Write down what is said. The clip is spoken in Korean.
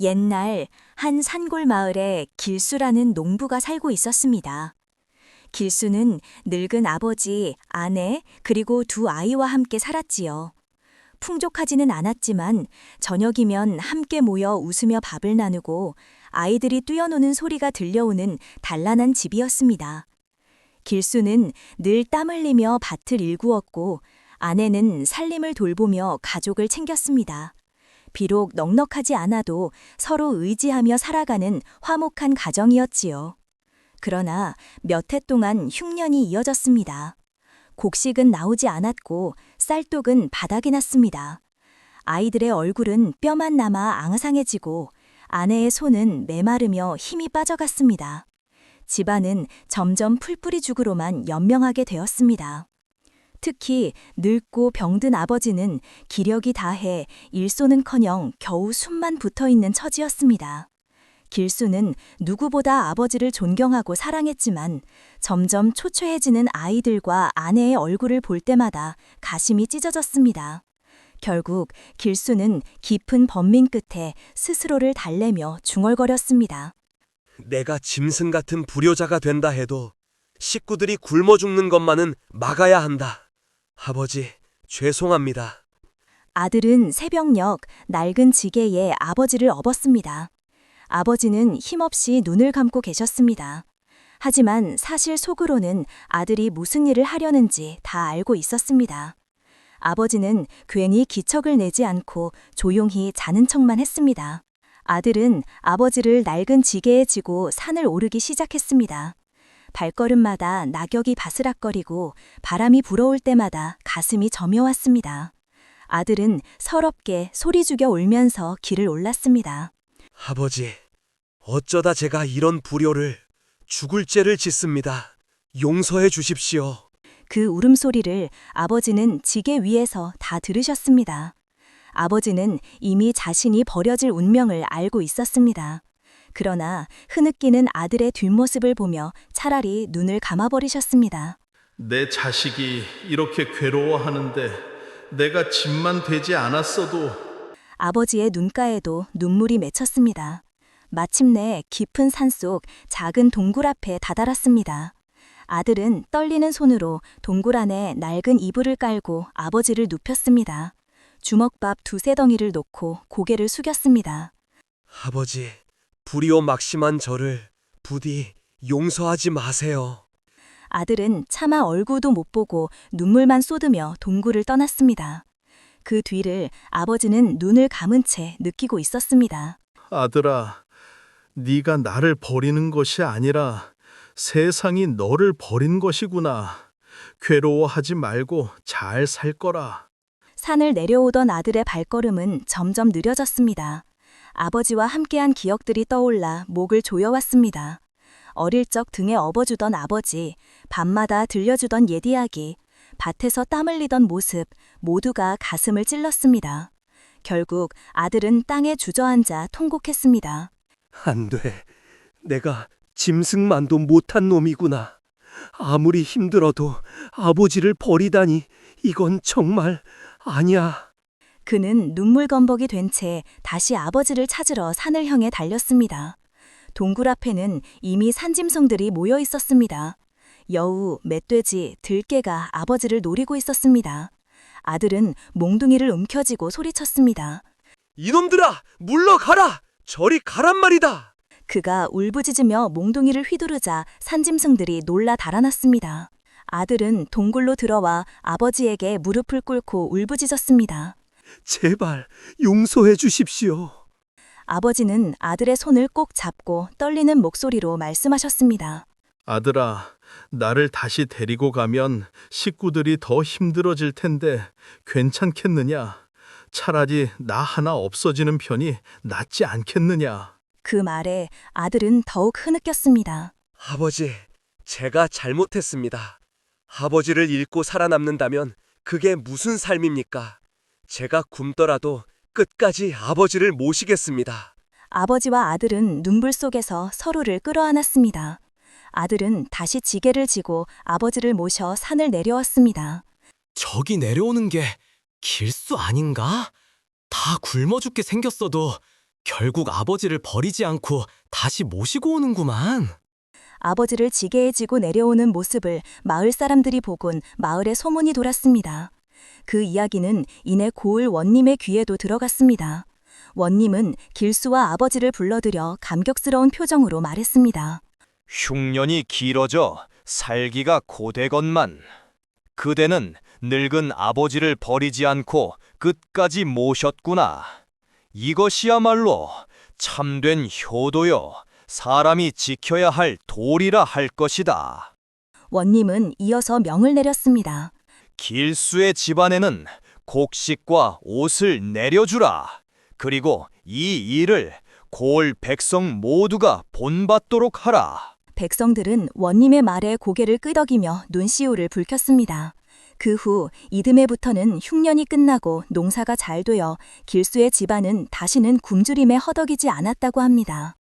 옛날 한 산골 마을에 길수라는 농부가 살고 있었습니다. 길수는 늙은 아버지, 아내, 그리고 두 아이와 함께 살았지요. 풍족하지는 않았지만 저녁이면 함께 모여 웃으며 밥을 나누고 아이들이 뛰어노는 소리가 들려오는 단란한 집이었습니다. 길수는 늘 땀 흘리며 밭을 일구었고 아내는 살림을 돌보며 가족을 챙겼습니다. 비록 넉넉하지 않아도 서로 의지하며 살아가는 화목한 가정이었지요. 그러나 몇 해 동안 흉년이 이어졌습니다. 곡식은 나오지 않았고 쌀독은 바닥이 났습니다. 아이들의 얼굴은 뼈만 남아 앙상해지고 아내의 손은 메마르며 힘이 빠져갔습니다. 집안은 점점 풀뿌리 죽으로만 연명하게 되었습니다. 특히 늙고 병든 아버지는 기력이 다해 일손은커녕 겨우 숨만 붙어있는 처지였습니다. 길수는 누구보다 아버지를 존경하고 사랑했지만 점점 초췌해지는 아이들과 아내의 얼굴을 볼 때마다 가심이 찢어졌습니다. 결국 길수는 깊은 번민 끝에 스스로를 달래며 중얼거렸습니다. 내가 짐승 같은 불효자가 된다 해도 식구들이 굶어 죽는 것만은 막아야 한다. 아버지, 죄송합니다. 아들은 새벽녘 낡은 지게에 아버지를 업었습니다. 아버지는 힘없이 눈을 감고 계셨습니다. 하지만 사실 속으로는 아들이 무슨 일을 하려는지 다 알고 있었습니다. 아버지는 괜히 기척을 내지 않고 조용히 자는 척만 했습니다. 아들은 아버지를 낡은 지게에 지고 산을 오르기 시작했습니다. 발걸음마다 낙엽이 바스락거리고 바람이 불어올 때마다 가슴이 저며왔습니다. 아들은 서럽게 소리 죽여 울면서 길을 올랐습니다. 아버지, 어쩌다 제가 이런 불효를, 죽을 죄를 짓습니다. 용서해 주십시오. 그 울음소리를 아버지는 지게 위에서 다 들으셨습니다. 아버지는 이미 자신이 버려질 운명을 알고 있었습니다. 그러나 흐느끼는 아들의 뒷모습을 보며 차라리 눈을 감아버리셨습니다. 내 자식이 이렇게 괴로워하는데 내가 짐만 되지 않았어도. 아버지의 눈가에도 눈물이 맺혔습니다. 마침내 깊은 산속 작은 동굴 앞에 다다랐습니다. 아들은 떨리는 손으로 동굴 안에 낡은 이불을 깔고 아버지를 눕혔습니다. 주먹밥 두세 덩이를 놓고 고개를 숙였습니다. 아버지, 불효 막심한 저를 부디 용서하지 마세요. 아들은 차마 얼굴도 못 보고 눈물만 쏟으며 동굴을 떠났습니다. 그 뒤를 아버지는 눈을 감은 채 느끼고 있었습니다. 아들아, 네가 나를 버리는 것이 아니라 세상이 너를 버린 것이구나. 괴로워하지 말고 잘 살 거라. 산을 내려오던 아들의 발걸음은 점점 느려졌습니다. 아버지와 함께한 기억들이 떠올라 목을 조여왔습니다. 어릴 적 등에 업어주던 아버지, 밤마다 들려주던 옛 이야기, 밭에서 땀 흘리던 모습 모두가 가슴을 찔렀습니다. 결국 아들은 땅에 주저앉아 통곡했습니다. 안 돼. 내가 짐승만도 못한 놈이구나. 아무리 힘들어도 아버지를 버리다니 이건 정말 아니야. 그는 눈물건벅이 된 채 다시 아버지를 찾으러 산을 향해 달렸습니다. 동굴 앞에는 이미 산짐승들이 모여 있었습니다. 여우, 멧돼지, 들깨가 아버지를 노리고 있었습니다. 아들은 몽둥이를 움켜쥐고 소리쳤습니다. 이놈들아, 물러가라! 저리 가란 말이다! 그가 울부짖으며 몽둥이를 휘두르자 산짐승들이 놀라 달아났습니다. 아들은 동굴로 들어와 아버지에게 무릎을 꿇고 울부짖었습니다. 제발 용서해 주십시오. 아버지는 아들의 손을 꼭 잡고 떨리는 목소리로 말씀하셨습니다. 아들아, 나를 다시 데리고 가면 식구들이 더 힘들어질 텐데 괜찮겠느냐? 차라리 나 하나 없어지는 편이 낫지 않겠느냐? 그 말에 아들은 더욱 흐느꼈습니다. 아버지, 제가 잘못했습니다. 아버지를 잃고 살아남는다면 그게 무슨 삶입니까? 제가 굶더라도 끝까지 아버지를 모시겠습니다. 아버지와 아들은 눈물 속에서 서로를 끌어안았습니다. 아들은 다시 지게를 지고 아버지를 모셔 산을 내려왔습니다. 저기 내려오는 게 길수 아닌가? 다 굶어 죽게 생겼어도 결국 아버지를 버리지 않고 다시 모시고 오는구만. 아버지를 지게에 지고 내려오는 모습을 마을 사람들이 보곤 마을에 소문이 돌았습니다. 그 이야기는 이내 고을 원님의 귀에도 들어갔습니다. 원님은 길수와 아버지를 불러들여 감격스러운 표정으로 말했습니다. 흉년이 길어져 살기가 고되건만 그대는 늙은 아버지를 버리지 않고 끝까지 모셨구나. 이것이야말로 참된 효도요 사람이 지켜야 할 도리라 할 것이다. 원님은 이어서 명을 내렸습니다. 길수의 집안에는 곡식과 옷을 내려주라. 그리고 이 일을 고을 백성 모두가 본받도록 하라. 백성들은 원님의 말에 고개를 끄덕이며 눈시울을 붉혔습니다. 그 후 이듬해부터는 흉년이 끝나고 농사가 잘 되어 길수의 집안은 다시는 굶주림에 허덕이지 않았다고 합니다.